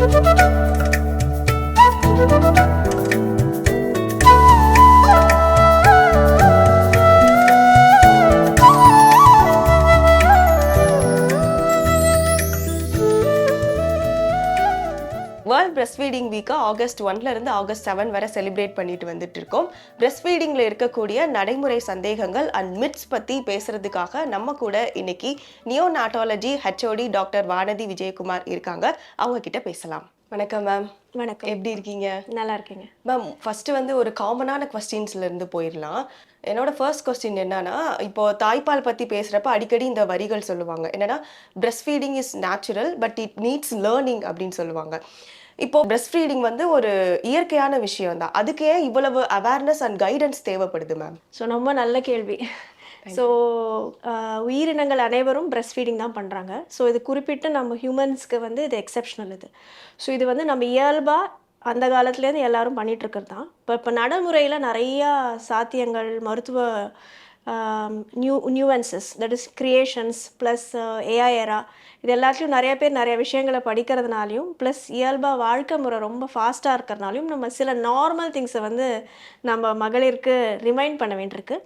World breast feeding வீக்கை August 1 இருந்து August 7 வரை celebrate பண்ணிட்டு வந்துட்டு இருக்கோம். பிரஸ்ட் ஃபீடிங்கில் இருக்கக்கூடிய நடைமுறை சந்தேகங்கள் அண்ட் மிட்ஸ் பற்றி பேசுறதுக்காக நம்ம கூட இன்னைக்கு நியோநாட்டாலஜி ஹெச்ஓடி டாக்டர் வானதி விஜயகுமார் இருக்காங்க. அவங்க கிட்ட பேசலாம். வணக்கம் மேம். வணக்கம். எப்படி இருக்கீங்க? நல்லா இருக்கீங்க மேம். ஃபர்ஸ்ட் வந்து ஒரு காமனான கொஸ்டின்ஸ்ல இருந்து போயிடலாம். என்னோட ஃபர்ஸ்ட் கொஸ்டின் என்னன்னா, இப்போ தாய்ப்பால் பத்தி பேசுறப்ப அடிக்கடி இந்த வரிகள் சொல்லுவாங்க. என்னன்னா, breast feeding is natural but it needs learning அப்படின்னு சொல்லுவாங்க. இப்போ பிரஸ்ட் ஃபீடிங் வந்து ஒரு இயற்கையான விஷயம் தான். அதுக்கு ஏன் இவ்வளவு அவேர்னஸ் அண்ட் கைடன்ஸ் தேவைப்படுது மேம்? ஸோ ரொம்ப நல்ல கேள்வி. ஸோ உயிரினங்கள் அனைவரும் பிரஸ்ட் ஃபீடிங் தான் பண்ணுறாங்க. ஸோ இது குறிப்பிட்டு நம்ம ஹியூமன்ஸ்க்கு வந்து இது எக்ஸப்ஷனல் இது. ஸோ இது வந்து நம்ம இயல்பாக அந்த காலத்துலேருந்து எல்லாரும் பண்ணிகிட்ருக்கிறது தான். இப்போ நடைமுறையில் நிறையா சாத்தியங்கள், மருத்துவ nuances, that is creations plus AI era, இது எல்லாத்துலேயும் நிறைய பேர் நிறைய விஷயங்களை படிக்கிறதுனாலையும் ப்ளஸ் இயல்பாக வாழ்க்கை முறை ரொம்ப ஃபாஸ்ட்டாக இருக்கிறதுனாலையும் நம்ம சில நார்மல் திங்ஸை வந்து நம்ம மகளிருக்கு ரிமைண்ட் பண்ண வேண்டியிருக்கு.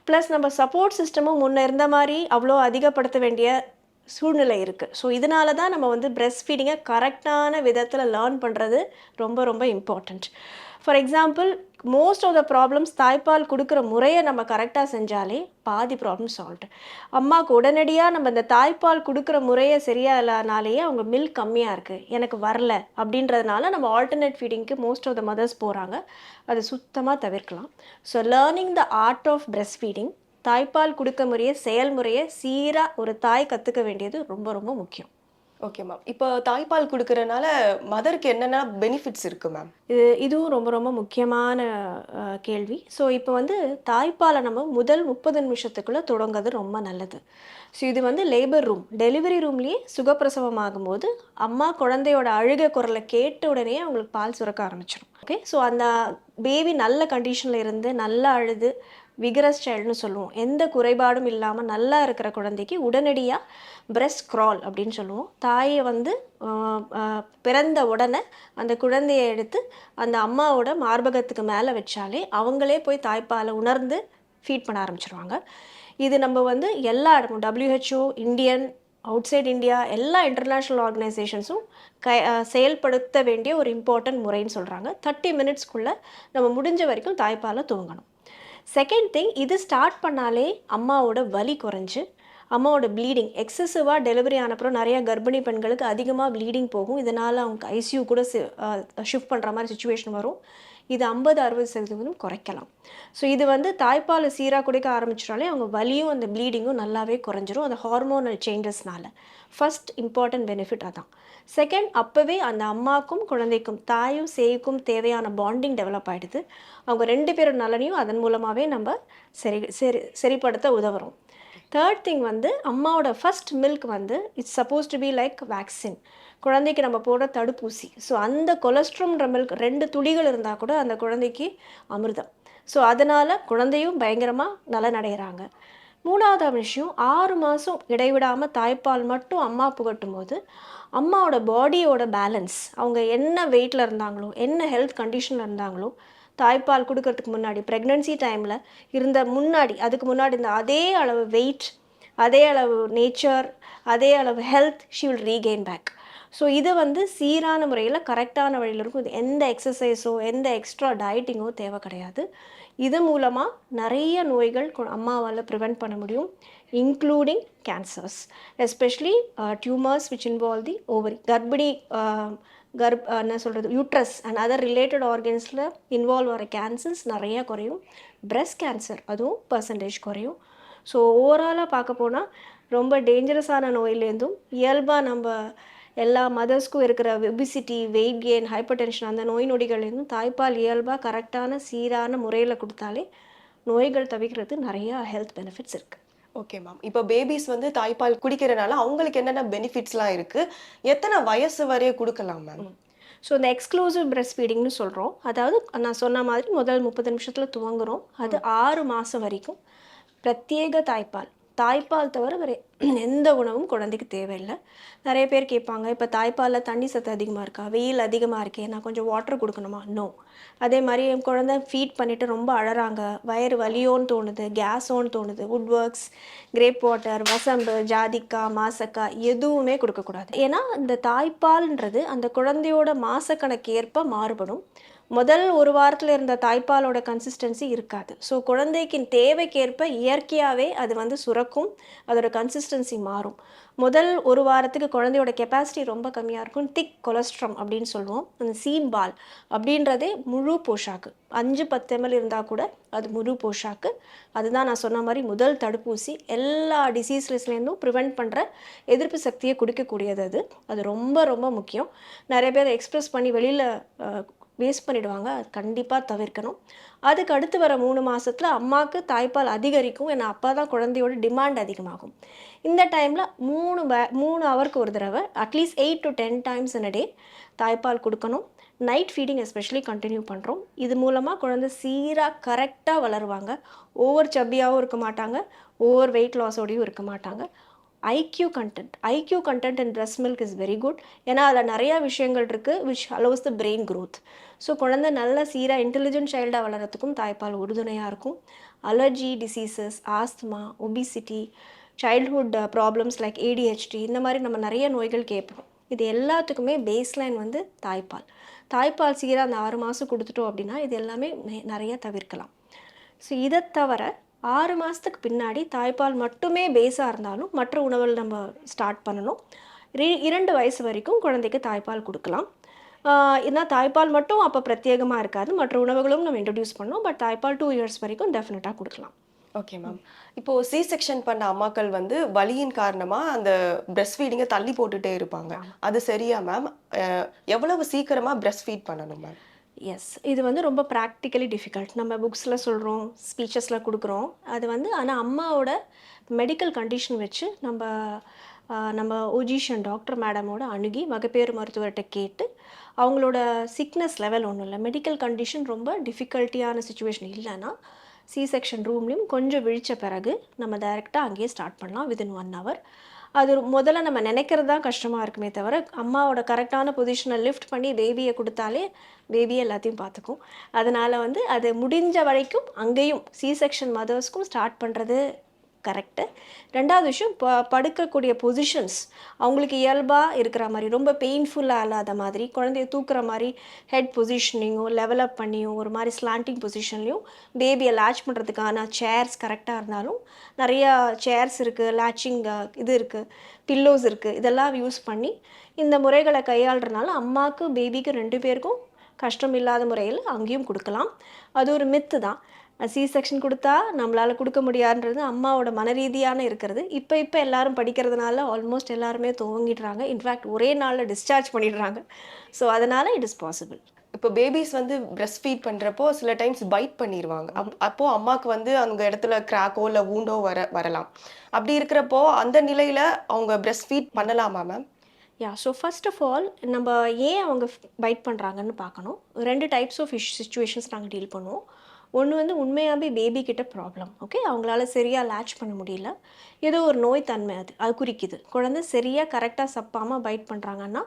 ப்ளஸ் நம்ம சப்போர்ட் சிஸ்டமும் முன்னே இருந்த மாதிரி அவ்வளோ அதிகப்படுத்த வேண்டிய சூழ்நிலை இருக்குது. ஸோ இதனால தான் நம்ம வந்து பிரஸ்ட் ஃபீடிங்கை கரெக்டான விதத்தில் லேர்ன் பண்ணுறது ரொம்ப ரொம்ப important. For example, most of the problems தாய்ப்பால் கொடுக்குற முறையை நம்ம கரெக்டாக செஞ்சாலே பாதி ப்ராப்ளம் சால்வ்டு. அம்மாவுக்கு உடனடியாக நம்ம இந்த தாய்ப்பால் கொடுக்குற முறையை சரியாக இல்லைனாலேயே அவங்க மில்க் கம்மியாக இருக்குது, எனக்கு வரல அப்படின்றதுனால நம்ம ஆல்டர்னேட் ஃபீடிங்க்கு மோஸ்ட் ஆஃப் த மதர்ஸ் போகிறாங்க. அது சுத்தமாக தவிர்க்கலாம். So learning the art of breast feeding, தாய்ப்பால் கொடுக்க முறையை செயல்முறையை சீராக ஒரு தாய் கற்றுக்க வேண்டியது ரொம்ப ரொம்ப முக்கியம். Okay ma'am. இப்போ தாய்ப்பால் கொடுக்கறனால மதருக்கு என்னென்ன பெனிஃபிட்ஸ் இருக்குது மேம்? இதுவும் ரொம்ப ரொம்ப முக்கியமான கேள்வி. ஸோ இப்போ வந்து தாய்ப்பாலை நம்ம முதல் 30 நிமிஷத்துக்குள்ளே தொடங்கிறது ரொம்ப நல்லது. ஸோ இது வந்து லேபர் ரூம், டெலிவரி ரூம்லேயே சுகப்பிரசவம் ஆகும்போது அம்மா குழந்தையோட அழுகை குரலை கேட்ட உடனே அவங்களுக்கு பால் சுரக்க ஆரம்பிச்சிடும். ஓகே, ஸோ அந்த பேபி நல்ல கண்டிஷனில் இருந்து நல்லா அழுது விகரஸ் சைல்டுன்னு சொல்லுவோம், எந்த குறைபாடும் இல்லாமல் நல்லா இருக்கிற குழந்தைக்கு உடனடியாக பிரஸ்ட் க்ரால் அப்படின்னு சொல்லுவோம். தாயை வந்து பிறந்த உடனே அந்த குழந்தையை எடுத்து அந்த அம்மாவோட மார்பகத்துக்கு மேலே வச்சாலே அவங்களே போய் தாய்ப்பாலை உணர்ந்து ஃபீட் பண்ண ஆரம்பிச்சிருவாங்க. இது நம்ம வந்து எல்லா இடமும் WHO, Indian, outside India, எல்லா இன்டர்நேஷ்னல் ஆர்கனைசேஷன்ஸும் செயல்படுத்த வேண்டிய ஒரு இம்பார்ட்டன்ட் முறைன்னு சொல்கிறாங்க. 30 மினிட்ஸ்க்குள்ளே நம்ம முடிஞ்ச வரைக்கும் தாய்ப்பாலை தூங்கணும். செகண்ட் திங், இது ஸ்டார்ட் பண்ணாலே அம்மாவோட வலி குறைஞ்சு அம்மாவோட ப்ளீடிங், எக்ஸசிவாக டெலிவரி ஆனப்புறம் நிறைய கர்ப்பிணி பெண்களுக்கு அதிகமாக ப்ளீடிங் போகும். இதனால் அவங்க ஐசியூ கூட ஷிஃப்ட் பண்ணுற மாதிரி சுச்சுவேஷன் வரும். இது 50-60% குறைக்கலாம். ஸோ இது வந்து தாய்ப்பால் சீராக குடிக்க ஆரம்பிச்சிட்டாலே அவங்க வலியும் அந்த ப்ளீடிங்கும் நல்லாவே குறைஞ்சிரும், அந்த ஹார்மோனல் சேஞ்சஸ்னால. ஃபர்ஸ்ட் இம்பார்ட்டன்ட் பெனிஃபிட் அதான். செகண்ட், அப்போவே அந்த அம்மாவுக்கும் குழந்தைக்கும் தாயும் சேய்க்கும் தேவையான பாண்டிங் டெவலப் ஆகிடுது. அவங்க 2 பேரோட நலனையும் அதன் மூலமாகவே நம்ம சரிப்படுத்த உதவுறோம். தேர்ட் திங் வந்து அம்மாவோட ஃபர்ஸ்ட் மில்க் வந்து it's suppose to be like vaccine, குழந்தைக்கு நம்ம போடுற தடுப்பூசி. ஸோ அந்த கொலஸ்ட்ரால்ன்ற மில்க் 2 துளிகள் இருந்தால் கூட அந்த குழந்தைக்கு அமிர்தம். ஸோ அதனால் குழந்தையும் பயங்கரமாக நலனடைகிறாங்க. மூணாவது விஷயம், 6 மாதம் இடைவிடாமல் தாய்ப்பால் மட்டும் அம்மா புகட்டும் போது அம்மாவோட பாடியோட பேலன்ஸ், அவங்க என்ன வெயிட்டில் இருந்தாங்களோ, என்ன ஹெல்த் கண்டிஷனில் இருந்தாங்களோ, தாய்ப்பால் கொடுக்கறதுக்கு முன்னாடி ப்ரெக்னன்சி டைமில் அதுக்கு முன்னாடி இந்த அதே அளவு வெயிட், அதே அளவு நேச்சர், அதே அளவு health she will regain back. So இது வந்து சீரான முறையில் கரெக்டான வழியில் இருக்கும். இது எந்த எக்ஸசைஸோ எந்த எக்ஸ்ட்ரா டயட்டிங்கோ தேவை கிடையாது. இது மூலமாக நிறைய நோய்கள் அம்மாவால் ப்ரிவெண்ட் பண்ண முடியும், including cancers, especially tumours which involve the ovary. கர்ப்பிணி என்ன சொல்கிறது, யூட்ரஸ் அண்ட் அதர் ரிலேட்டட் ஆர்கன்ஸில் இன்வால்வ் ஆகிற கேன்சர்ஸ் நிறையா குறையும். பிரெஸ்ட் கேன்சர் அதுவும் பர்சன்டேஜ் குறையும். ஸோ ஓவராலாக பார்க்க போனால் ரொம்ப டேஞ்சரஸான நோயிலேருந்தும் இயல்பாக நம்ம எல்லா மதர்ஸ்க்கும் இருக்கிற obesity, weight gain, hyper tension, அந்த நோய் நொடிகள்லேருந்தும் தாய்ப்பால் இயல்பாக கரெக்டான சீரான முறையில் கொடுத்தாலே நோய்கள் தவிர்க்கிறது நிறையா ஹெல்த் பெனிஃபிட்ஸ் இருக்குது. Okay ma'am. இப்போ பேபிஸ் வந்து தாய்ப்பால் குடிக்கிறனால அவங்களுக்கு என்னென்ன பெனிஃபிட்ஸ்லாம் இருக்குது, எத்தனை வயசு வரைய கொடுக்கலாம் மேம்? ஸோ இந்த எக்ஸ்க்ளூசிவ் பிரஸ்ட் ஃபீடிங்னு சொல்கிறோம். அதாவது நான் சொன்ன மாதிரி முதல் 30 நிமிஷத்தில் துவங்குறோம். அது 6 மாதம் வரைக்கும் பிரத்யேக தாய்ப்பால், தாய்ப்பால் தவிர வேறு எந்த உணவும் குழந்தைக்கு தேவையில்லை. நிறைய பேர் கேட்பாங்க, இப்போ தாய்ப்பாலில் தண்ணி சத்து அதிகமாக இருக்கா, வெயில் அதிகமாக இருக்கே, நான் கொஞ்சம் வாட்டர் கொடுக்கணுமா? நோ. அதே மாதிரி என் குழந்தை ஃபீட் பண்ணிவிட்டு ரொம்ப அழறாங்க, வயிறு வலியோன்னு தோணுது, கேஸோன்னு தோணுது, வுட் ஒர்க்ஸ், கிரேப் வாட்டர், வசம்பு, ஜாதிக்காய், மாசக்காய் எதுவுமே கொடுக்கக்கூடாது. ஏன்னா இந்த தாய்ப்பால்ன்றது அந்த குழந்தையோட மாசக்கணக்கு ஏற்ப மாறுபடும். முதல் ஒரு வாரத்தில் இருந்த தாய்ப்பாலோட கன்சிஸ்டன்சி இருக்காது. ஸோ குழந்தைக்கு தேவைக்கேற்ப இயற்கையாகவே அது வந்து சுரக்கும், அதோட கன்சிஸ்டன்சி மாறும். முதல் ஒரு வாரத்துக்கு குழந்தையோட கெப்பாசிட்டி ரொம்ப கம்மியாக இருக்கும். திக் கொலஸ்ட்ரம் அப்படின்னு சொல்லுவோம். அந்த சீட் பால் அப்படின்றதே முழு போஷாக்கு. 5-10 ml இருந்தால் கூட அது முழு போஷாக்கு. அதுதான் நான் சொன்ன மாதிரி முதல் தடுப்பூசி. எல்லா டிசீஸ்லேருந்தும் ப்ரிவெண்ட் பண்ணுற எதிர்ப்பு சக்தியை கொடுக்கக்கூடியது அது. அது ரொம்ப ரொம்ப முக்கியம். நிறைய பேர் எக்ஸ்பிரஸ் பண்ணி வெளியில் வேஸ்ட் பண்ணிடுவாங்க. அது கண்டிப்பாக தவிர்க்கணும். அதுக்கு அடுத்து வர 3 மாதத்தில் அம்மாவுக்கு தாய்ப்பால் அதிகரிக்கும். ஏன்னா அப்போ தான் குழந்தையோட டிமாண்ட் அதிகமாகும். இந்த டைமில் 3 ஹவருக்கு ஒரு தடவை at least 8 to 10 times in a day தாய்ப்பால் கொடுக்கணும். நைட் ஃபீடிங் எஸ்பெஷலி கண்டினியூ பண்ணுறோம். இது மூலமாக குழந்தை சீராக கரெக்டாக வளருவாங்க. ஓவர் சப்பியாகவும் இருக்க மாட்டாங்க, ஓவர் வெயிட் லாஸோடையும் இருக்க மாட்டாங்க. IQ content in breast milk is very good. ஏன்னா அதில் நிறையா விஷயங்கள் இருக்குது which allows the brain growth. So குழந்தை நல்ல சீராக இன்டெலிஜென்ட் சைல்டாக வளர்கிறதுக்கும் தாய்ப்பால் உறுதுணையாக இருக்கும். Allergy diseases, asthma, obesity, childhood problems like ADHD, இந்த மாதிரி நம்ம நிறைய நோய்கள் கேட்போம். இது எல்லாத்துக்குமே பேஸ்லைன் வந்து தாய்ப்பால். தாய்ப்பால் சீராக அந்த 6 மாதம் கொடுத்துட்டோம் அப்படின்னா இது எல்லாமே நிறைய தவிர்க்கலாம். ஸோ இதை தவிர 6 மாதத்துக்கு பின்னாடி தாய்ப்பால் மட்டுமே பேஸாக இருந்தாலும் மற்ற உணவுகள் நம்ம ஸ்டார்ட் பண்ணணும். 2 வயசு வரைக்கும் குழந்தைக்கு தாய்ப்பால் கொடுக்கலாம். ஏன்னா தாய்ப்பால் மட்டும் அப்போ பிரத்யேகமாக இருக்காது, மற்ற உணவுகளும் நம்ம இன்ட்ரடியூஸ் பண்ணோம். பட் தாய்ப்பால் 2 years வரைக்கும் டெஃபினட்டாக கொடுக்கலாம். Okay ma'am. இப்போ சி செக்ஷன் பண்ண அம்மாக்கள் வந்து வலியின் காரணமா அந்த பிரஸ்ட் ஃபீடிங்கை தள்ளி போட்டுட்டே இருப்பாங்க. அது சரியா மேம்? எவ்வளவு சீக்கிரமா பிரஸ்ட் ஃபீட் பண்ணணும் மேம்? எஸ், இது வந்து ரொம்ப ப்ராக்டிக்கலி டிஃபிகல்ட். நம்ம புக்ஸில் சொல்கிறோம், ஸ்பீச்சஸில் கொடுக்குறோம். அது வந்து ஆனால் அம்மாவோட மெடிக்கல் கண்டிஷன் வச்சு நம்ம ஒஜிஷியன் டாக்டர் மேடமோட அணுகி மகப்பேறு மருத்துவர்கிட்ட கேட்டு அவங்களோட சிக்னஸ் லெவல் ஒன்றும் இல்லை, மெடிக்கல் கண்டிஷன் ரொம்ப டிஃபிகல்ட்டியான சுச்சுவேஷன் இல்லைன்னா சி செக்ஷன் ரூம்லேயும் கொஞ்சம் விழித்த பிறகு நம்ம டைரெக்டாக அங்கேயே ஸ்டார்ட் பண்ணலாம் வித்தின் 1 hour. அது முதல்ல நம்ம நினைக்கிறது தான் கஷ்டமாக இருக்குமே தவிர அம்மாவோட கரெக்டான பொசிஷனை லிஃப்ட் பண்ணி பேபியை கொடுத்தாலே பேபியை எல்லாத்தையும் பார்த்துக்கும். அதனால் வந்து அது முடிஞ்ச வரைக்கும் அங்கேயும் சி செக்ஷன் மதர்ஸ்க்கும் ஸ்டார்ட் பண்ணுறது கரெக்டு. 2வது விஷயம், படுக்கக்கூடிய பொசிஷன்ஸ் அவங்களுக்கு இயல்பாக இருக்கிற மாதிரி, ரொம்ப பெயின்ஃபுல்லாக இல்லாத மாதிரி, குழந்தைய தூக்குற மாதிரி ஹெட் பொசிஷனிங்கோ லெவலப் பண்ணியும் ஒரு மாதிரி ஸ்லாண்டிங் பொசிஷன்லையும் பேபியை லேட்ச் பண்ணுறதுக்கான சேர்ஸ் கரெக்டாக இருந்தாலும் நிறையா சேர்ஸ் இருக்குது, லேட்சிங் இது இருக்குது, பில்லோஸ் இருக்குது. இதெல்லாம் யூஸ் பண்ணி இந்த முறைகளை கையாளுறதுனால அம்மாவுக்கு பேபிக்கு 2 பேருக்கும் கஷ்டம் இல்லாத முறையில் அங்கேயும் கொடுக்கலாம். அது ஒரு மித்து தான். சி செக்ஷன் கொடுத்தா நம்மளால் கொடுக்க முடியாதுன்றது அம்மாவோட மனரீதியான இருக்கிறது. இப்போ எல்லாரும் படிக்கிறதுனால ஆல்மோஸ்ட் எல்லாருமே துவங்கிடுறாங்க. இன்ஃபேக்ட் ஒரே நாளில் டிஸ்சார்ஜ் பண்ணிடுறாங்க. ஸோ அதனால் இட் இஸ் பாசிபிள். இப்போ பேபிஸ் வந்து பிரஸ்ட் ஃபீட் பண்ணுறப்போ சில டைம்ஸ் பைட் பண்ணிடுவாங்க. அப்போது அம்மாவுக்கு வந்து அந்த இடத்துல கிராக்கோ இல்லை வூண்டோ வரலாம். அப்படி இருக்கிறப்போ அந்த நிலையில் அவங்க பிரஸ்ட் ஃபீட் பண்ணலாமா ma'am? So first of all நம்ம ஏன் அவங்க பைட் பண்ணுறாங்கன்னு பார்க்கணும். 2 டைப்ஸ் ஆஃப் சிச்சுவேஷன்ஸ் நாங்கள் டீல் பண்ணுவோம். ஒன்று வந்து உண்மையாகவே பேபி கிட்ட ப்ராப்ளம், ஓகே, அவங்களால சரியாக லேட்ச் பண்ண முடியல, ஏதோ ஒரு நோய் தன்மை அது குறிக்குது. குழந்தை சரியாக கரெக்டாக சப்பாமல் பைட் பண்ணுறாங்கன்னா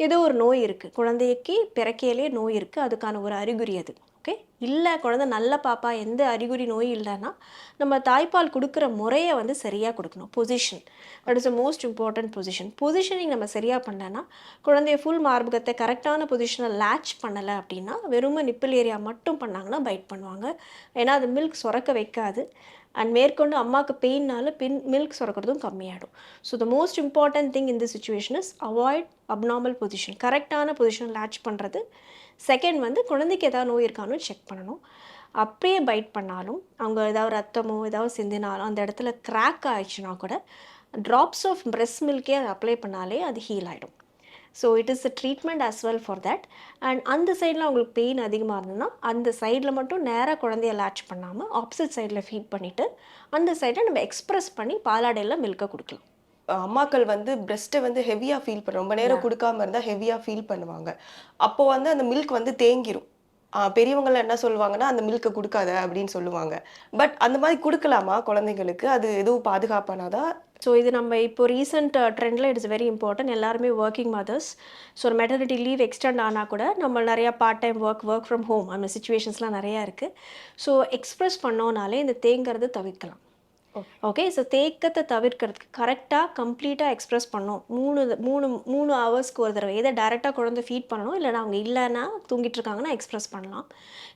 ஏதோ ஒரு நோய் இருக்குது, குழந்தைக்கு பிறக்கையிலே நோய் இருக்குது, அதுக்கான ஒரு அறிகுறி அது. ஓகே, இல்லை குழந்தை நல்ல பாப்பா, எந்த அறிகுறி நோய் இல்லைன்னா நம்ம தாய்ப்பால் கொடுக்குற முறையை வந்து சரியாக கொடுக்கணும். Position, that is a most important positioning நம்ம சரியாக பண்ணலைன்னா குழந்தைய ஃபுல் மார்பகத்தை கரெக்டான பொசிஷனை லேட்ச் பண்ணலை அப்படின்னா வெறும் நிப்பிள் ஏரியா மட்டும் பண்ணாங்கன்னா பைட் பண்ணுவாங்க. ஏன்னா அது மில்க் சுரக்க வைக்காது. அண்ட் மேற்கொண்டு அம்மாவுக்கு பெயின்னால மில்க் சுரக்கிறதும் கம்மியாகிடும். So the most important thing in the situation is avoid abnormal position, கரெக்டான பொசிஷன் லேட்ச் பண்ணுறது. செகண்ட் வந்து குழந்தைக்கு ஏதாவது நோய் இருக்கானு செக் பண்ணணும். அப்படியே பைட் பண்ணாலும் அவங்க ஏதாவது ரத்தமோ ஏதாவது சிந்தினாலும் அந்த இடத்துல கிராக் ஆயிடுச்சுன்னா கூட ட்ராப்ஸ் ஆஃப் பிரெஸ்ட் மில்கே அதை அப்ளை பண்ணாலே அது ஹீல் ஆகிடும். So it is a treatment as well for that. And அந்த சைடில் அவங்களுக்கு பெயின் அதிகமாக இருந்ததுன்னா அந்த சைடில் மட்டும் நேராக குழந்தைய லேட்ச் பண்ணாமல் ஆப்போசிட் சைடில் ஃபீட் பண்ணிவிட்டு அந்த சைடை நம்ம எக்ஸ்ப்ரெஸ் பண்ணி பாலாடையில் மில்கை கொடுக்கலாம். அம்மாக்கள் வந்து பிரெஸ்ட்டை வந்து ஹெவியாக ஃபீல் பண்ணும், ரொம்ப நேரம் கொடுக்காம இருந்தால் ஹெவியாக ஃபீல் பண்ணுவாங்க. அப்போது வந்து அந்த மில்க் வந்து தேங்கிரும். பெரியவங்கலாம் என்ன சொல்லுவாங்கன்னா, அந்த மில்க்க குடுக்காத அப்படின்னு சொல்லுவாங்க. பட் அந்த மாரி குடுக்கலாமா குழந்தைங்களுக்கு? அது எதுவும் பாதுகாப்பானதா? ஸோ இது நம்ம இப்போ ரீசெண்ட் ட்ரெண்டில் இட்ஸ் வெரி இம்பார்ட்டன்ட். எல்லாருமே ஒர்க்கிங் மதர்ஸ். ஸோ ஒரு மெட்டர்னிட்டி லீவ் எக்ஸ்டெண்ட் ஆனால் கூட நம்ம நிறையா part time work from home அந்த சுச்சுவேஷன்ஸ்லாம் நிறையா இருக்குது. ஸோ எக்ஸ்பிரஸ் பண்ணோனாலே இந்த தேங்கிறத தவிர்க்கலாம். ஓகே. ஓகே. ஸோ தேக்கத்தை தவிர்க்கிறதுக்கு கரெக்டாக கம்ப்ளீட்டாக எக்ஸ்பிரஸ் பண்ணணும். 3 ஹவர்ஸ்க்கு ஒரு தடவை இதை டைரெக்டாக குழந்தை ஃபீட் பண்ணணும். இல்லைனா அவங்க இல்லைன்னா தூங்கிட்டு இருக்காங்கன்னா எக்ஸ்பிரஸ் பண்ணலாம்.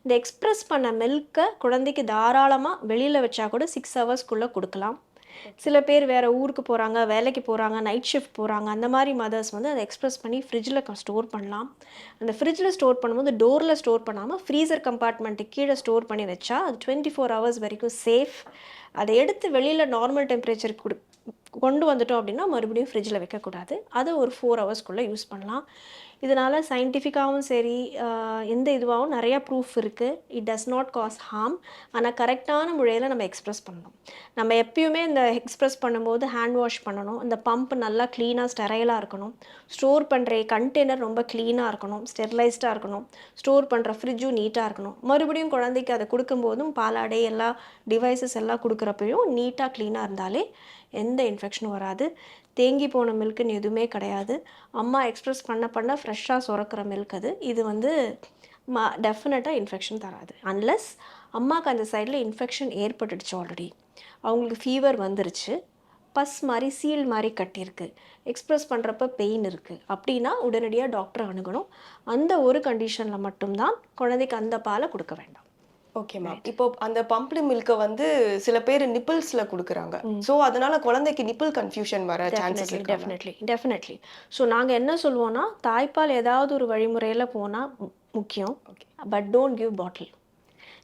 இந்த எக்ஸ்பிரஸ் பண்ண மில்க்கை குழந்தைக்கு தாராளமாக வெளியில் வச்சா கூட 6 ஹவர்ஸ்க்குள்ளே கொடுக்கலாம். சில பேர் வேறு ஊருக்கு போகிறாங்க, வேலைக்கு போகிறாங்க, நைட் ஷிஃப்ட் போகிறாங்க. அந்த மாதிரி மதர்ஸ் வந்து அதை எக்ஸ்பிரஸ் பண்ணி ஃப்ரிட்ஜில் ஸ்டோர் பண்ணலாம். அந்த ஃப்ரிட்ஜில் ஸ்டோர் பண்ணும்போது டோரில் ஸ்டோர் பண்ணாமல் ஃப்ரீசர் கம்பார்ட்மெண்ட்டுக்கு கீழே ஸ்டோர் பண்ணி வச்சா அது 24 ஹவர்ஸ் வரைக்கும் சேஃப். அதை எடுத்து வெளியில் நார்மல் டெம்பரேச்சருக்கு கொண்டு வந்துட்டோம் அப்படின்னா மறுபடியும் ஃப்ரிட்ஜில் வைக்கக்கூடாது. அதை ஒரு 4 ஹவர்ஸ்க்குள்ளே யூஸ் பண்ணலாம். இதனால் சயின்டிஃபிக்காகவும் சரி எந்த இதுவாகவும் நிறையா ப்ரூஃப் இருக்குது. It does not cause harm. ஆனால் கரெக்டான முறையில் நம்ம எக்ஸ்பிரஸ் பண்ணணும். நம்ம எப்பயுமே இந்த எக்ஸ்பிரஸ் பண்ணும்போது ஹேண்ட் வாஷ் பண்ணணும். இந்த பம்ப் நல்லா க்ளீனாக ஸ்டெரைலாக இருக்கணும். ஸ்டோர் பண்ணுற கண்டெய்னர் ரொம்ப க்ளீனாக இருக்கணும், ஸ்டெர்லைஸ்டாக இருக்கணும். ஸ்டோர் பண்ணுற ஃப்ரிட்ஜும் நீட்டாக இருக்கணும். மறுபடியும் குழந்தைக்கு அதை கொடுக்கும்போதும் பாலாடை எல்லா டிவைசஸ் எல்லாம் கொடுக்குறப்பையும் நீட்டாக க்ளீனாக இருந்தாலே எந்த இன்ஃபெக்ஷனும் வராது. தேங்கி போன மில்க்குன்னு எதுவுமே கிடையாது. அம்மா எக்ஸ்பிரஸ் பண்ண ஃப்ரெஷ்ஷாக சுரக்கிற மில்க் அது. இது வந்து டெஃபினட்டாக இன்ஃபெக்ஷன் தராது. அன்லெஸ் அம்மாவுக்கு அந்த சைடில் இன்ஃபெக்ஷன் ஏற்பட்டுடுச்சு, ஆல்ரெடி அவங்களுக்கு ஃபீவர் வந்துருச்சு, பஸ் மாதிரி சீல் மாதிரி கட்டியிருக்கு, எக்ஸ்பிரஸ் பண்ணுறப்ப பெயின் இருக்குது அப்படின்னா உடனடியாக டாக்டரை அணுகணும். அந்த ஒரு கண்டிஷனில் மட்டும்தான் குழந்தைக்கு அந்த பாலை கொடுக்க வேண்டாம். Okay ma'am. இப்போ அந்த பம்ப்டு மில்க்க வந்து சில பேர் நிப்பிள்ஸ்ல குடுக்குறாங்க. சோ அதனால குழந்தைக்கு நிப்பிள் கன்ஃப்யூஷன் வர சான்சஸ் இருக்கா மேம்? டெஃபினெட்லி. ஸோ நாங்கள் என்ன சொல்லுவோம்னா, தாய்ப்பால் ஏதாவது ஒரு வழிமுறையில் போனால் முக்கியம். ஓகே. பட் டோன்ட் கிவ் பாட்டில்.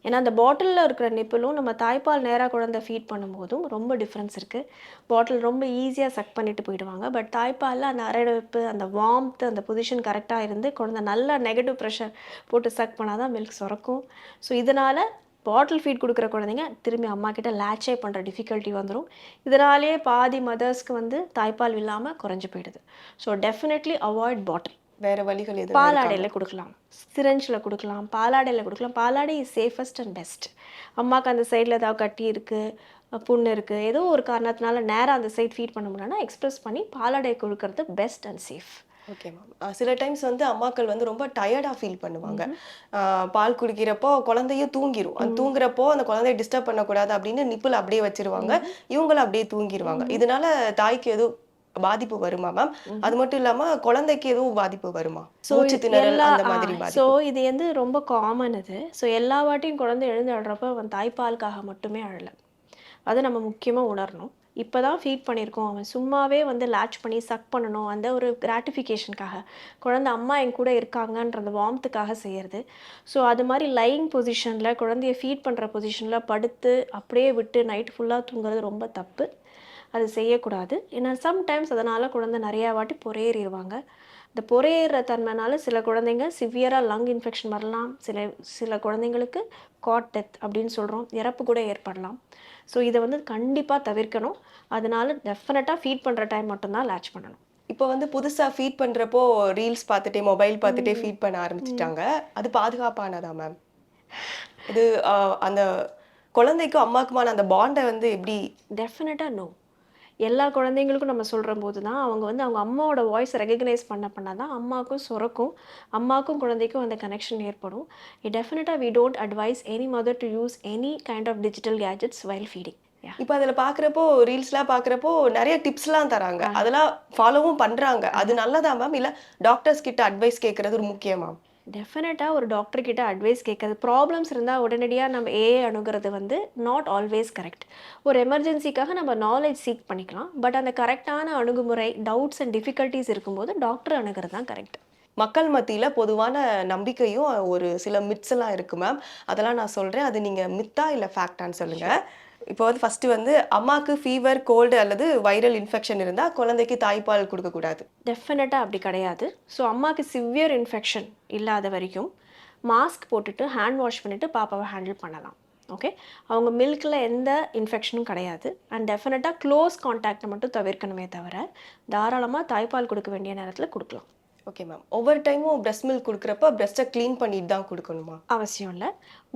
ஏன்னா அந்த பாட்டிலில் இருக்கிற நிப்பிளும் நம்ம தாய்ப்பால் நேராக குழந்தை ஃபீட் பண்ணும்போதும் ரொம்ப டிஃப்ரென்ஸ் இருக்குது. பாட்டில் ரொம்ப ஈஸியாக சக் பண்ணிட்டு போயிடுவாங்க. பட் தாய்ப்பாலில் அந்த அரைவெப்பு, அந்த வார்ம்த், அந்த பொசிஷன் கரெக்டாக இருந்து குழந்தை நல்லா நெகட்டிவ் ப்ரெஷர் போட்டு சக் பண்ணால் தான் மில்க் சுரக்கும். ஸோ இதனால் பாட்டில் ஃபீட் கொடுக்குற குழந்தைங்க திரும்பி அம்மா கிட்ட லேட்சே பண்ணுற டிஃபிகல்ட்டி வந்துடும். இதனாலேயே பாதி மதர்ஸ்க்கு வந்து தாய்ப்பால் இல்லாமல் குறைஞ்சி போயிடுது. ஸோ டெஃபினெட்லி அவாய்ட் பாட்டில். வேற வழிகள் எதுவும் பாலாடையில் கொடுக்கலாம், சிரஞ்சில் கொடுக்கலாம், பாலாடையில் கொடுக்கலாம். பாலாடை இஸ் சேஃபஸ்ட் அண்ட் பெஸ்ட். அம்மாவுக்கு அந்த சைடில் ஏதாவது கட்டி இருக்குது, புண்ணு இருக்குது, ஏதோ ஒரு காரணத்தினால நேராக அந்த சைட் ஃபீட் பண்ண முடியலன்னா எக்ஸ்பிரஸ் பண்ணி பாலாடை கொடுக்கறது best and safe. Okay ma'am. சில டைம்ஸ் வந்து அம்மாக்கள் வந்து ரொம்ப டயர்டா ஃபீல் பண்ணுவாங்க. பால் குடிக்கிறப்போ குழந்தையும் தூங்கிரும். அந்த தூங்குறப்போ அந்த குழந்தைய டிஸ்டர்ப் பண்ணக்கூடாது அப்படின்னு நிப்பிள் அப்படியே வச்சிருவாங்க. இவங்களும் அப்படியே தூங்கிடுவாங்க. இதனால தாய்க்கு எதுவும் பாதிப்பு வருமா மேம்? அது மட்டும் இல்லாம குழந்தைக்கு எதுவும் பாதிப்பு வருமா? மூச்சு திணறல் அந்த மாதிரி ஸோ பாதிப்பு. இது வந்து ரொம்ப காமன் இது. ஸோ எல்லா வாட்டியும் குழந்தை எழுந்து அழுறப்ப அவன் தாய்ப்பாலுக்காக மட்டுமே அழலை. அதை நம்ம முக்கியமாக உணரணும். இப்போ தான் ஃபீட் பண்ணியிருக்கோம், அவன் சும்மாவே வந்து லேட்ச் பண்ணி சக் பண்ணணும் அந்த ஒரு கிராட்டிஃபிகேஷனுக்காக, குழந்தை அம்மா என் கூட இருக்காங்கன்ற அந்த வார்ம்த்துக்காக செய்கிறது. ஸோ அது மாதிரி லைங் பொசிஷனில் குழந்தைய ஃபீட் பண்ணுற பொசிஷனில் படுத்து அப்படியே விட்டு நைட் ஃபுல்லாக தூங்குறது ரொம்ப தப்பு. அது செய்யக்கூடாது. ஏன்னா சம்டைம்ஸ் அதனால் குழந்தை நிறையா வாட்டி பொறையேறிடுவாங்க. இந்த பொறையேற தன்மைனால சில குழந்தைங்க சிவியராக லங் இன்ஃபெக்ஷன் வரலாம். சில குழந்தைங்களுக்கு காட் டெத் அப்படின்னு சொல்கிறோம், இறப்பு கூட ஏற்படலாம். ஸோ இதை வந்து கண்டிப்பாக தவிர்க்கணும். அதனால டெஃபினட்டாக ஃபீட் பண்ணுற டைம் மட்டும்தான் லேட்ச் பண்ணணும். இப்போ வந்து புதுசா ஃபீட் பண்றப்போ ரீல்ஸ் பார்த்துட்டே, மொபைல் பார்த்துட்டே ஃபீட் பண்ண ஆரம்பிச்சுட்டாங்க. அது பாதுகாப்பானதா மேம்? இது அந்த குழந்தைக்கும் அம்மாக்குமான அந்த பாண்டை வந்து எப்படி? டெஃபினட்டாக நோ. எல்லா குழந்தைங்களுக்கும் நம்ம சொல்கிற போது தான் அவங்க வந்து அவங்க அம்மாவோட வாய்ஸ் ரெகக்னைஸ் பண்ண தான் அம்மாவுக்கும் சுரக்கும், அம்மாவுக்கும் குழந்தைக்கும் அந்த கனெக்ஷன் ஏற்படும். டெஃபினட்டாக we don't advise any mother to use any kind of digital gadgets while feeding. இப்போ அதில் பார்க்குறப்போ, ரீல்ஸ்லாம் பார்க்குறப்போ நிறைய டிப்ஸ்லாம் தராங்க. அதெல்லாம் ஃபாலோவும் பண்றாங்க. அது நல்லதா மேம்? இல்ல டாக்டர்ஸ் கிட்ட அட்வைஸ் கேட்கறது ஒரு முக்கியமா? டெஃபினட்டாக ஒரு டாக்டர் கிட்ட அட்வைஸ் கேட்குறது, ப்ராப்ளம்ஸ் இருந்தால் உடனடியாக நம்ம ஏஐ அணுகிறது வந்து நாட் ஆல்வேஸ் கரெக்ட். ஒரு எமர்ஜென்சிக்காக நம்ம நாலேஜ் சீக் பண்ணிக்கலாம். பட் அந்த கரெக்டான அணுகுமுறை, டவுட்ஸ் அண்ட் டிஃபிகல்ட்டிஸ் இருக்கும்போது டாக்டர் அணுகிறது தான் கரெக்ட். மக்கள் மத்தியில பொதுவான நம்பிக்கையும் ஒரு சில மித்ஸ் எல்லாம் இருக்கு மேம். அதெல்லாம் நான் சொல்றேன். அது நீங்க மித்தா இல்ல ஃபேக்டான்னு சொல்லுங்க. இப்போ வந்து ஃபர்ஸ்ட் வந்து அம்மாக்கு ஃபீவர், கோல்டு அல்லது வைரல் இன்ஃபெக்ஷன் இருந்தா குழந்தைக்கு தாய்ப்பால் கொடுக்கக்கூடாது. டெஃபினட்டாக அப்படி கிடையாது. ஸோ அம்மாவுக்கு சிவியர் இன்ஃபெக்ஷன் இல்லாத வரைக்கும் மாஸ்க் போட்டுட்டு ஹேண்ட் வாஷ் பண்ணிவிட்டு பாப்பாவை ஹேண்டில் பண்ணலாம். ஓகே, அவங்க மில்கில் எந்த இன்ஃபெக்ஷனும் கிடையாது. அண்ட் டெஃபினட்டாக க்ளோஸ் கான்டாக்டை மட்டும் தவிர்க்கணுமே தவிர தாராளமாக தாய்ப்பால் கொடுக்க வேண்டிய நேரத்தில் கொடுக்கலாம். Okay ma'am. ஒவ்வொரு டைமும் பிரஸ்ட் மில்க் குடுக்குறப்ப பிரஸ்ட்ட கிளீன் பண்ணிட்டு தான் குடுக்கணுமா? அவசியம் இல்ல.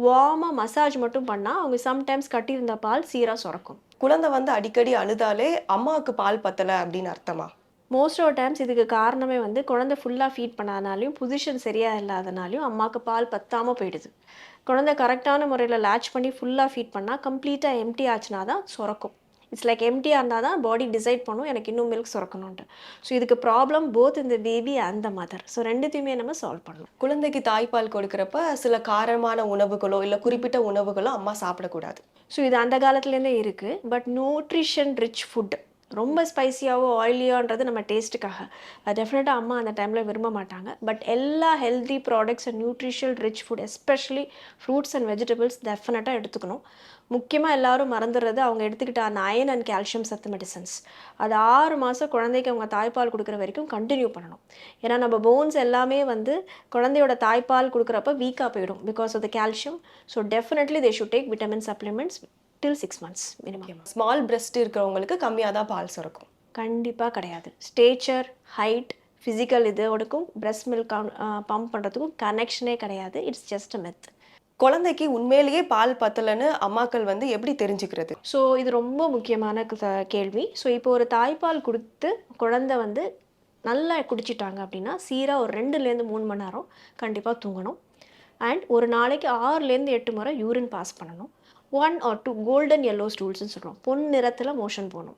வார்மா மசாஜ் மட்டும் பண்ணா, அவங்க சம்டைம்ஸ் கட்டியிருந்த பால் சீரா சுரக்கும். குழந்தை வந்து அடிக்கடி அழுதாலே அம்மாவுக்கு பால் பத்தல அப்படின்னு அர்த்தமா? மோஸ்ட் ஆஃப் டைம்ஸ் இதுக்கு காரணமே வந்து குழந்தை ஃபுல்லா ஃபீட் பண்ணாதனாலயும், பொசிஷன் சரியா இல்லாதனாலயும் அம்மாக்கு பால் பத்தாம போயிடுது. குழந்தை கரெக்ட்டான முறையில லேட்ச் பண்ணி ஃபுல்லா ஃபீட் பண்ணா, கம்ப்ளீட்டா எம்ப்டி ஆச்சுனா தான் சுரக்கும். இட்ஸ் லைக் எம்ப்டியா இருந்தா தான் பாடி டிசைட் பண்ணும், எனக்கு இன்னும் மில்க் சுரக்கணுன்ட்டு. ஸோ இதுக்கு ப்ராப்ளம் போத் இந்த baby and the mother. So 2த்தையுமே நம்ம சால்வ் பண்ணணும். குழந்தைக்கு தாய்ப்பால் கொடுக்குறப்ப சில காரமான உணவுகளோ, இல்ல குறிப்பிட்ட உணவுகளோ அம்மா சாப்பிடக்கூடாது. ஸோ இது அந்த காலத்துலேருந்தே இருக்கு. பட் நியூட்ரிஷன் ரிச் ஃபுட் ரொம்ப ஸ்பைசியாவோ, ஆயிலியான்றது நம்ம டேஸ்ட்டுக்காக. அது டெஃபினட்டா அம்மா அந்த டைம்ல விரும்ப மாட்டாங்க. பட் எல்லா healthy products and nutritional rich food especially fruits and vegetables டெஃபினட்டா எடுத்துக்கணும். முக்கியமா எல்லாரும் மறந்துடுறது அவங்க எடுத்துக்கிட்ட அந்த அயர்ன் அண்ட் கால்சியம் சத்து மெடிசன்ஸ். அது 6 மாசம் குழந்தைக்கு அவங்க தாய்ப்பால் குடுக்குற வரைக்கும் கன்டின்யூ பண்ணணும். ஏன்னா நம்ம போன்ஸ் எல்லாமே வந்து குழந்தையோட தாய்ப்பால் குடுக்குறப்ப வீக்கா போயிடும் because of the calcium. So definitely they should take vitamin supplements till 6 months minimum. Small breast இருக்கிறவங்களுக்கு கம்மியா தான் பால் சுரக்கும். கண்டிப்பா கிடையாது. ஸ்டேச்சர், ஹைட், ஃபிசிக்கல் இதோடக்கும் பிரஸ்ட் மில்க் பம்ப் பண்ணுறதுக்கும் கனெக்ஷனே கிடையாது. It's just a myth. குழந்தைக்கு உண்மையிலேயே பால் பத்தலன்னு அம்மாக்கள் வந்து எப்படி தெரிஞ்சுக்கிறது? ஸோ இது ரொம்ப முக்கியமான கேள்வி. ஸோ இப்போ ஒரு தாய்ப்பால் கொடுத்து குழந்தை வந்து நல்லா குடிச்சிட்டாங்க அப்படின்னா, சீரா ஒரு 2லேருந்து 3 மணி நேரம் கண்டிப்பாக தூங்கணும். அண்ட் ஒரு நாளைக்கு 6லேருந்து 8 முறை யூரின் பாஸ் பண்ணணும். 1 ஆர் 2 கோல்டன் எல்லோ ஸ்டூல்ஸ்ன்னு சொல்கிறோம், பொன் நிறத்தில் மோஷன் போகணும்.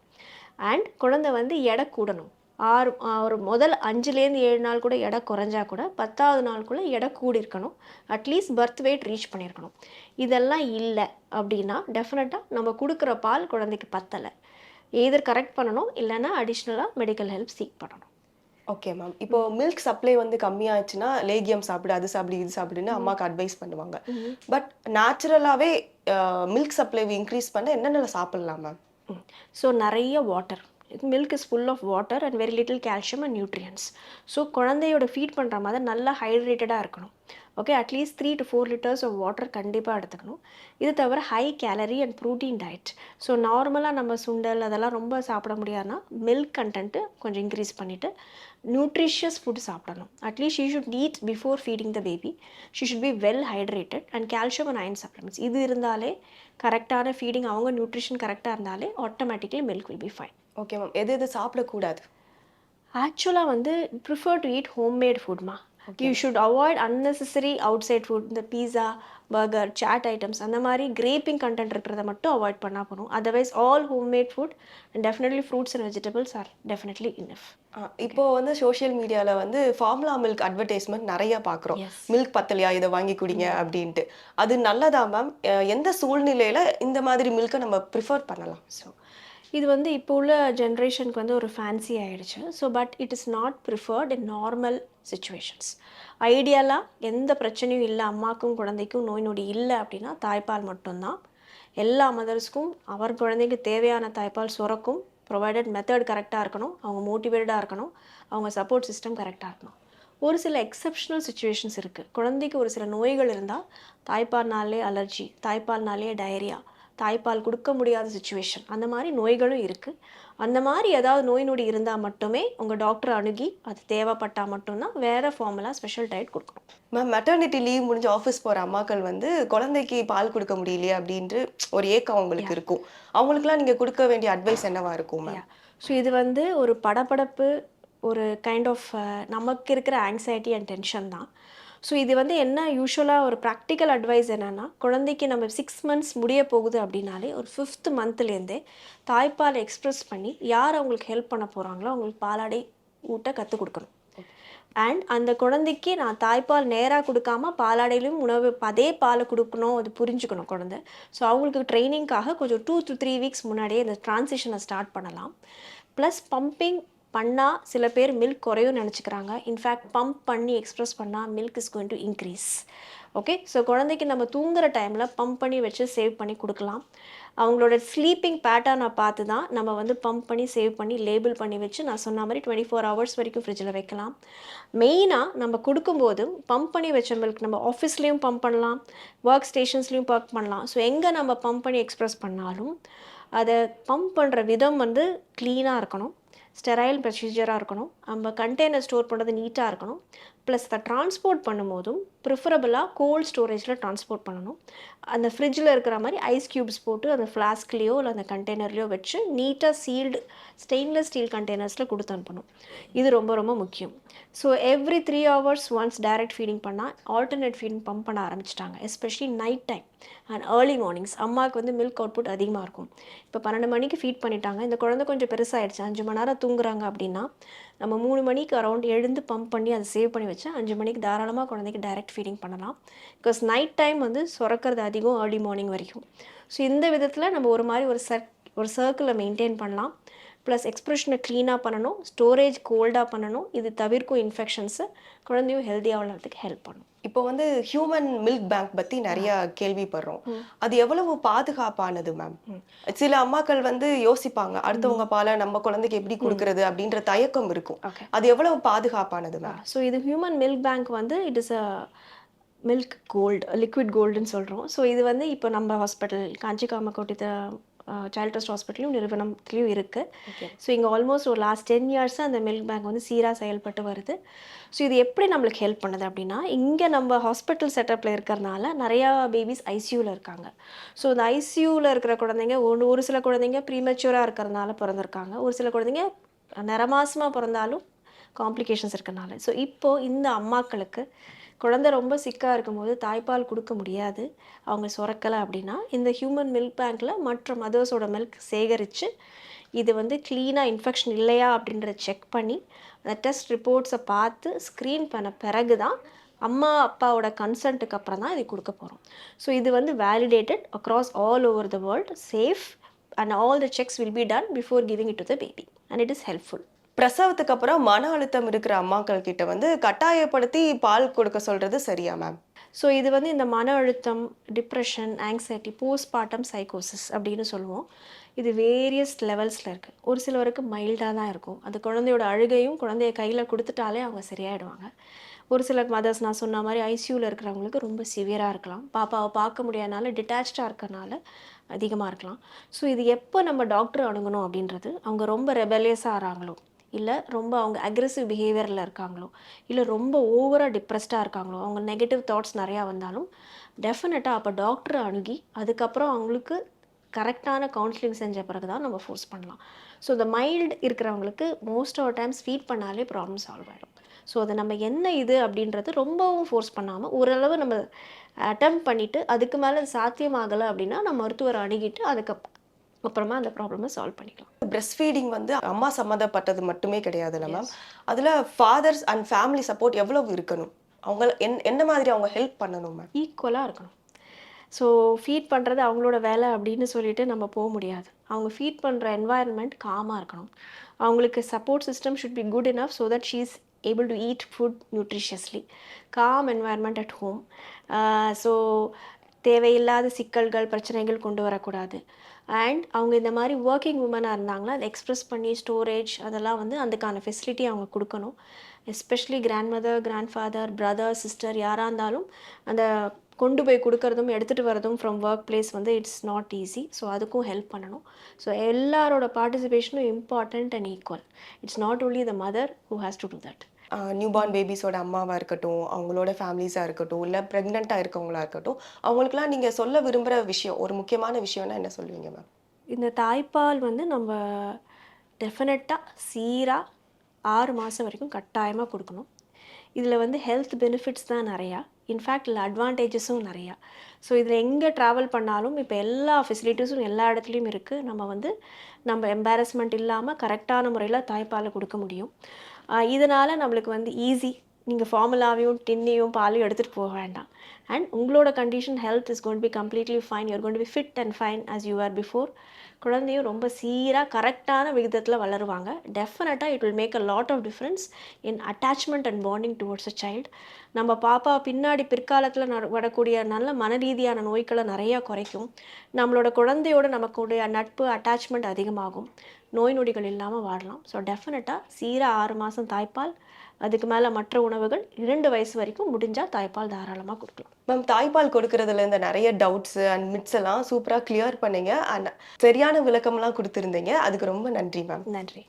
அண்ட் குழந்தை வந்து எடை கூடணும். ஒரு முதல் 5லேருந்து 7 நாள் கூட எடை குறைஞ்சா கூட 10வது நாளுக்குள்ளே எடை கூடியிருக்கணும். அட்லீஸ்ட் பர்த் வெயிட் ரீச் பண்ணியிருக்கணும். இதெல்லாம் இல்லை அப்படின்னா டெஃபினட்டாக நம்ம கொடுக்குற பால் குழந்தைக்கு பத்தலை. எய்தர் கரெக்ட் பண்ணணும், இல்லைன்னா அடிஷ்னலாக மெடிக்கல் ஹெல்ப் சீக் பண்ணணும். Okay ma'am. இப்போ மில்க் சப்ளை வந்து கம்மியாச்சுன்னா, லேகியம் சாப்பிடு, அது சாப்பிடு, இது சாப்பிடுன்னு அம்மாக்கு அட்வைஸ் பண்ணுவாங்க. பட் நேச்சுரலாவே மில்க் சப்ளைவ் இன்க்ரீஸ் பண்ண என்னென்ன சாப்பிடலாம் மேம்? ஸோ நிறைய water. Milk is full of water and very little calcium and nutrients. So குழந்தையோட ஃபீட் பண்ணுற மாதிரி நல்லா ஹைட்ரேட்டடாக இருக்கணும். Okay, at least 3 to 4 liters of water கண்டிப்பாக எடுத்துக்கணும். இது தவிர high calorie and protein diet. So நார்மலாக நம்ம சுண்டல் அதெல்லாம் ரொம்ப சாப்பிட முடியாதுன்னா மில்க் கண்டென்ட்டு கொஞ்சம் இன்க்ரீஸ் பண்ணிவிட்டு நியூட்ரிஷியஸ் ஃபுட் சாப்பிடணும். At least she should eat before feeding the baby. She should be well hydrated and calcium and iron supplements. இது இருந்தாலே கரெக்டான ஃபீடிங், அவங்க நியூட்ரிஷன் கரெக்டாக இருந்தாலே automatically milk will be fine. Okay ma'am. எது எது சாப்பிடக்கூடாது? ஆக்சுவலாக வந்து ப்ரிஃபர் டு ஈட் ஹோம்மேட் ஃபுட்மா. You should avoid unnecessary outside food. இந்த பீஸா, பர்கர், சாட் ஐட்டம்ஸ் அந்த மாதிரி கிரேப்பிங் கண்டென்ட் இருக்கிறத மட்டும் அவாய்ட் பண்ணால் போகணும். Otherwise all homemade food and definitely fruits and vegetables are definitely enough. இப்போ வந்து சோஷியல் மீடியால வந்து ஃபார்முலா மில்க் அட்வர்டைஸ்மெண்ட் நிறைய பார்க்குறோம். Yes. மில்க் பத்தலையா, இதை வாங்கி குடிங்க அப்படின்ட்டு. அது நல்லதா மேம்? எந்த சூழ்நிலையில இந்த மாதிரி மில்க்கை நம்ம ப்ரிஃபர் பண்ணலாம்? ஸோ இது வந்து இப்போ உள்ள ஜென்ரேஷனுக்கு வந்து ஒரு ஃபேன்சி ஆகிடுச்சு. So but it is not preferred in normal situations. ஐடியலாக எந்த பிரச்சனையும் இல்லை, அம்மாக்கும் குழந்தைக்கும் நோய் நொடி இல்லை அப்படின்னா தாய்ப்பால் மட்டும்தான். எல்லா மதர்ஸ்க்கும் அவர் குழந்தைக்கு தேவையான தாய்ப்பால் சுரக்கும். ப்ரொவைடட் மெத்தட் கரெக்டாக இருக்கணும், அவங்க மோட்டிவேட்டடாக இருக்கணும், அவங்க சப்போர்ட் சிஸ்டம் கரெக்டாக இருக்கணும். ஒரு சில எக்ஸப்ஷனல் சுச்சுவேஷன்ஸ் இருக்குது. குழந்தைக்கு ஒரு சில நோய்கள் இருந்தால் தாய்ப்பால்னாலே அலர்ஜி, தாய்ப்பால்னாலே டயரியா, தாய்ப்பால் கொடுக்க முடியாத சுச்சுவேஷன், அந்த மாதிரி நோய்களும் இருக்குது. அந்த மாதிரி ஏதாவது நோய் நொடி இருந்தால் மட்டுமே உங்கள் டாக்டரை அணுகி அது தேவைப்பட்டால் மட்டும்தான் வேறு ஃபார்முலா ஸ்பெஷல் டயட் கொடுக்கணும். மேம், மெட்டர்னிட்டி லீவ் முடிஞ்சு ஆஃபீஸ் போகிற அம்மாக்கள் வந்து குழந்தைக்கு பால் கொடுக்க முடியலையே அப்படின்ட்டு ஒரு ஏக்கம் அவங்களுக்கு இருக்கும். அவங்களுக்குலாம் நீங்கள் கொடுக்க வேண்டிய அட்வைஸ் என்னவா இருக்கும் மேம்? ஸோ இது வந்து ஒரு படபடப்பு, ஒரு கைண்ட் ஆஃப் நமக்கு இருக்கிற ஆங்ஸைட்டி அண்ட் டென்ஷன் தான். ஸோ இது வந்து என்ன யூஸ்வலாக ஒரு ப்ராக்டிக்கல் அட்வைஸ் என்னென்னா, குழந்தைக்கு நம்ம 6 months முடிய போகுது அப்படின்னாலே ஒரு 5th monthலேருந்தே தாய்ப்பால் எக்ஸ்ப்ரெஸ் பண்ணி யார் அவங்களுக்கு ஹெல்ப் பண்ண போகிறாங்களோ அவங்களுக்கு பாலாடை ஊட்ட கற்றுக் கொடுக்கணும். அண்ட் அந்த குழந்தைக்கு நான் தாய்ப்பால் நேராக கொடுக்காம பாலாடையிலும் உணவு அதே பாலை கொடுக்கணும், அது புரிஞ்சுக்கணும் குழந்தை. ஸோ அவங்களுக்கு ட்ரைனிங்காக கொஞ்சம் 2 to 3 weeks முன்னாடியே இந்த ட்ரான்சிஷனை ஸ்டார்ட் பண்ணலாம். ப்ளஸ் பம்பிங் பண்ணால் சில பேர் மில்க் குறையும் நினச்சிக்கிறாங்க. இன்ஃபேக்ட் பம்ப் பண்ணி எக்ஸ்ப்ரெஸ் பண்ணால் milk is going to increase. Okay, so குழந்தைக்கு நம்ம தூங்குகிற டைமில் பம்ப் பண்ணி வச்சு சேவ் பண்ணி கொடுக்கலாம். அவங்களோட ஸ்லீப்பிங் பேட்டர்னை பார்த்து தான் நம்ம வந்து பம்ப் பண்ணி சேவ் பண்ணி லேபிள் பண்ணி வச்சு நான் சொன்ன மாதிரி 24 hours வரைக்கும் ஃப்ரிட்ஜில் வைக்கலாம். மெயினாக நம்ம கொடுக்கும்போது பம்ப் பண்ணி வச்ச மில்க் நம்ம ஆஃபீஸ்லேயும் பம்ப் பண்ணலாம், ஒர்க் ஸ்டேஷன்ஸ்லேயும் பம்ப் பண்ணலாம். ஸோ எங்கே நம்ம பம்ப் பண்ணி எக்ஸ்ப்ரெஸ் பண்ணாலும் அதை பம்ப் பண்ணுற விதம் வந்து க்ளீனாக இருக்கணும். ஸ்டெரைல் ப்ரொசீஜராக இருக்கணும், நம்ம கண்டெய்னர் ஸ்டோர் பண்ணுறது நீட்டாக இருக்கணும், ப்ளஸ் அதை ட்ரான்ஸ்போர்ட் பண்ணும்போதும் ப்ரிஃபரபுளாக கோல்ட் ஸ்டோரேஜில் ட்ரான்ஸ்போர்ட் பண்ணணும். அந்த ஃப்ரிட்ஜில் இருக்கிற மாதிரி ஐஸ் க்யூப்ஸ் போட்டு அந்த ஃப்ளாஸ்க்லேயோ இல்லை அந்த கண்டெய்னர்லேயோ வச்சு நீட்டாக சீல்டு ஸ்டெயின்லெஸ் ஸ்டீல் கண்டெய்னர்ஸில் கொடுத்து அனுப்பணும். இது ரொம்ப ரொம்ப முக்கியம். So every 3 hours once direct feeding பண்ணால் ஆல்டர்னேட் ஃபீடிங் பம்ப் பண்ண ஆரம்பிச்சிட்டாங்க. Especially night time and early mornings அம்மாவுக்கு வந்து மில்க் அவுட்புட் அதிகமாக இருக்கும். இப்போ 12 மணிக்கு ஃபீட் பண்ணிட்டாங்க, இந்த குழந்தை கொஞ்சம் பெருசாகிடுச்சு, 5 மணி நேரம் தூங்குறாங்க அப்படின்னா நம்ம 3 மணிக்கு அரௌண்ட் எழுந்து பம்ப் பண்ணி அதை சேவ் பண்ணி வச்சா 5 மணிக்கு தாராளமாக குழந்தைக்கு டைரக்ட் ஃபீடிங் பண்ணலாம். பிகாஸ் நைட் டைம் வந்து சுரக்கிறது அதிகம் ஏர்லி மார்னிங் வரைக்கும். ஸோ இந்த விதத்தில் நம்ம ஒரு மாதிரி ஒரு சர்க்கிளை மெயின்டைன் பண்ணலாம். ப்ளஸ் எக்ஸ்ப்ரெஷனை க்ளீனாக பண்ணணும், ஸ்டோரேஜ் கோல்டாக பண்ணணும். இது தவிர்க்கும் இன்ஃபெக்ஷன்ஸை, குழந்தையும் ஹெல்த்தியாக வளர்கிறதுக்கு ஹெல்ப் பண்ணும். இப்போ வந்து ஹியூமன் மில்க் பேங்க் பத்தி நிறைய கேள்விப்படுறோம். அது எவ்வளவு பாதுகாப்பானது மேம்? சில அம்மாக்கள் வந்து யோசிப்பாங்க, அடுத்தவங்க பாலை நம்ம குழந்தைக்கு எப்படி கொடுக்கறது அப்படின்ற தயக்கம் இருக்கும். ஓகே, அது எவ்வளவு பாதுகாப்பானது மேம்? ஸோ இது ஹியூமன் மில்க் பேங்க் வந்து it is a milk gold, liquid கோல்டுன்னு சொல்கிறோம். ஸோ இது வந்து இப்போ நம்ம hospital Kanchi Kamakoti child trust ஹாஸ்பிட்டலையும் நிறுவனத்துலேயும் இருக்குது. ஸோ இங்கே ஆல்மோஸ்ட் ஒரு லாஸ்ட் 10 இயர்ஸாக அந்த மில்க் பேங்க் வந்து சீராக செயல்பட்டு வருது. ஸோ இது எப்படி நம்மளுக்கு ஹெல்ப் பண்ணுது அப்படின்னா, இங்கே நம்ம ஹாஸ்பிட்டல் செட்டப்பில் இருக்கிறனால நிறையா பேபிஸ் ஐசியூவில் இருக்காங்க. ஸோ இந்த ஐசியூவில் இருக்கிற குழந்தைங்க ஒரு சில குழந்தைங்க ப்ரீமெச்சூராக இருக்கிறதுனால பிறந்திருக்காங்க, ஒரு சில குழந்தைங்க நிறமாசமாக பிறந்தாலும் காம்ப்ளிகேஷன்ஸ் இருக்கனால. ஸோ இப்போது இந்த அம்மாக்களுக்கு குழந்தை ரொம்ப சிக்காக இருக்கும்போது தாய்ப்பால் கொடுக்க முடியாது, அவங்க சுரக்கலை அப்படின்னா இந்த ஹியூமன் மில்க் பேங்க்கில் மற்ற மதர்ஸோட மில்க் சேகரித்து இது வந்து க்ளீனாக இன்ஃபெக்ஷன் இல்லையா அப்படின்றத செக் பண்ணி அந்த டெஸ்ட் ரிப்போர்ட்ஸை பார்த்து ஸ்க்ரீன் பண்ண பிறகு தான் அம்மா அப்பாவோட கன்சன்ட்டுக்கு அப்புறம் தான் இது கொடுக்க போகிறோம். ஸோ இது வந்து validated across all over the world, safe and all the checks will be done before giving it to the baby and it is helpful. பிரசவத்துக்கு அப்புறம் மன அழுத்தம் இருக்கிற அம்மாக்கள் கிட்ட வந்து கட்டாயப்படுத்தி பால் கொடுக்க சொல்றது சரியா மேம்? ஸோ இது வந்து இந்த மன அழுத்தம், டிப்ரெஷன், ஆங்ஸைட்டி, போஸ்ட்மார்ட்டம் சைக்கோசிஸ் அப்படின்னு சொல்லுவோம். இது வேரியஸ் லெவல்ஸில் இருக்குது. ஒரு சிலவருக்கு மைல்டாக தான் இருக்கும், அந்த குழந்தையோட அழுகையும் குழந்தைய கையில் கொடுத்துட்டாலே அவங்க சரியாயிடுவாங்க. ஒரு சில மதர்ஸ் நான் சொன்ன மாதிரி ஐசியூவில் இருக்கிறவங்களுக்கு ரொம்ப சிவியராக இருக்கலாம், பாப்பாவை பார்க்க முடியாதனால டிட்டாச்சாக இருக்கறனால அதிகமாக இருக்கலாம். ஸோ இது எப்போ நம்ம டாக்டர் அணுகணும் அப்படின்றது, அவங்க ரொம்ப ரெபலியஸாக ஆகிறாங்களோ, இல்லை ரொம்ப அவங்க அக்ரெசிவ் பிஹேவியரில் இருக்காங்களோ, இல்லை ரொம்ப ஓவராக டிப்ரெஸ்டாக இருக்காங்களோ, அவங்க நெகட்டிவ் தாட்ஸ் நிறையா வந்தாலும் டெஃபினட்டாக அப்போ டாக்டரை அணுகி அதுக்கப்புறம் அவங்களுக்கு கரெக்டான கவுன்சிலிங் செஞ்ச பிறகு தான் நம்ம ஃபோர்ஸ் பண்ணலாம். ஸோ இந்த மைல்டு இருக்கிறவங்களுக்கு மோஸ்ட் ஆஃப் டைம்ஸ் ஃபீட் பண்ணாலே ப்ராப்ளம் சால்வ் ஆகிடும். ஸோ அதை நம்ம என்ன இது அப்படின்றது ரொம்பவும் ஃபோர்ஸ் பண்ணாமல் ஓரளவு நம்ம அட்டெம்ப்ட் பண்ணிவிட்டு அதுக்கு மேலே சாத்தியமாகலை அப்படின்னா நம்ம மருத்துவரை அணுகிட்டு அப்புறமா அந்த ப்ராப்ளமை சால்வ் பண்ணிக்கலாம். பிரஸ்ட் ஃபீடிங் வந்து அம்மா சம்மந்தப்பட்டது மட்டுமே கிடையாதுல்ல மேம்? அதில் ஃபாதர்ஸ் அண்ட் ஃபேமிலி சப்போர்ட் எவ்வளவு இருக்கணும்? அவங்க என்ன மாதிரி அவங்க ஹெல்ப் பண்ணணும் மேம்? ஈக்குவலாக இருக்கணும். ஸோ ஃபீட் பண்ணுறது அவங்களோட வேலை அப்படின்னு சொல்லிட்டு நம்ம போக முடியாது. அவங்க ஃபீட் பண்ணுற என்வாயர்மெண்ட் காமாக இருக்கணும். அவங்களுக்கு support system should be good enough so that she is able to eat food nutritiously. Calm environment at home. So தேவையில்லாத சிக்கல்கள், பிரச்சனைகள் கொண்டு வரக்கூடாது. அண்ட் அவங்க இந்த மாதிரி ஒர்க்கிங் உமனாக இருந்தாங்கன்னா அதை எக்ஸ்ப்ரெஸ் பண்ணி ஸ்டோரேஜ் அதெல்லாம் வந்து அதுக்கான ஃபெசிலிட்டி அவங்க கொடுக்கணும். Especially grand mother, grand father, brother, sister யாராக இருந்தாலும் அந்த கொண்டு போய் கொடுக்கறதும் எடுத்துகிட்டு வரதும் ஃப்ரம் ஒர்க் பிளேஸ் வந்து இட்ஸ் நாட் ஈஸி. ஸோ அதுக்கும் ஹெல்ப் பண்ணணும். ஸோ எல்லாரோட பார்ட்டிசிபேஷனும் important and equal. It's not only the mother who has to do that. Newborn பேபிஸோட அம்மாவாக இருக்கட்டும், அவங்களோட ஃபேமிலிஸாக இருக்கட்டும், இல்லை ப்ரெக்னெண்ட்டாக இருக்கவங்களா இருக்கட்டும், அவங்களுக்குலாம் நீங்கள் சொல்ல விரும்புகிற விஷயம், ஒரு முக்கியமான விஷயம்னா என்ன சொல்லுவீங்க மேம்? இந்த தாய்ப்பால் வந்து நம்ம டெஃபினட்டாக சீராக 6 மாதம் வரைக்கும் கட்டாயமாக கொடுக்கணும். இதில் வந்து ஹெல்த் பெனிஃபிட்ஸ் தான் நிறையா, இன்ஃபேக்ட் இதில் அட்வான்டேஜஸும் நிறையா. ஸோ இதில் எங்கே ட்ராவல் பண்ணாலும் இப்போ எல்லா ஃபெசிலிட்டிஸும் எல்லா இடத்துலையும் இருக்குது. நம்ம எம்பாரஸ்மெண்ட் இல்லாமல் கரெக்டான முறையில் தாய்ப்பாலை கொடுக்க முடியும். இதனால் நம்மளுக்கு வந்து ஈஸி. நீங்கள் ஃபார்முலாவையும் டின்னையும் பாலையும் எடுத்துகிட்டு போக வேண்டாம். அண்ட் உங்களோட condition health is going to be completely fine. You are going to be fit and fine as you are before. குழந்தையும் ரொம்ப சீராக கரெக்டான விகிதத்தில் வளருவாங்க. டெஃபினட்டாக it will make a lot of difference in attachment and bonding towards a child. நம்ம பாப்பா பின்னாடி பிற்காலத்தில் வரக்கூடிய நல்ல மன ரீதியான நோய்களை நிறையா குறைக்கும். நம்மளோட குழந்தையோட நமக்குடைய நட்பு, அட்டாச்மெண்ட் அதிகமாகும். நோய் நொடிகள் இல்லாமல் வாழலாம். ஸோ டெஃபினட்டாக சீராக 6 மாதம் தாய்ப்பால், அதுக்கு மேலே மற்ற உணவுகள் 2 வயசு வரைக்கும் முடிஞ்சால் தாய்ப்பால் தாராளமாக கொடுக்கலாம். மேம், தாய்ப்பால் கொடுக்கறதுல இருந்த நிறைய டவுட்ஸ் அண்ட் மிட்ஸ் எல்லாம் சூப்பராக கிளியர் பண்ணீங்க. அண்ட் சரியான விளக்கம்லாம் கொடுத்துருந்தீங்க. அதுக்கு ரொம்ப நன்றி மேம். நன்றி.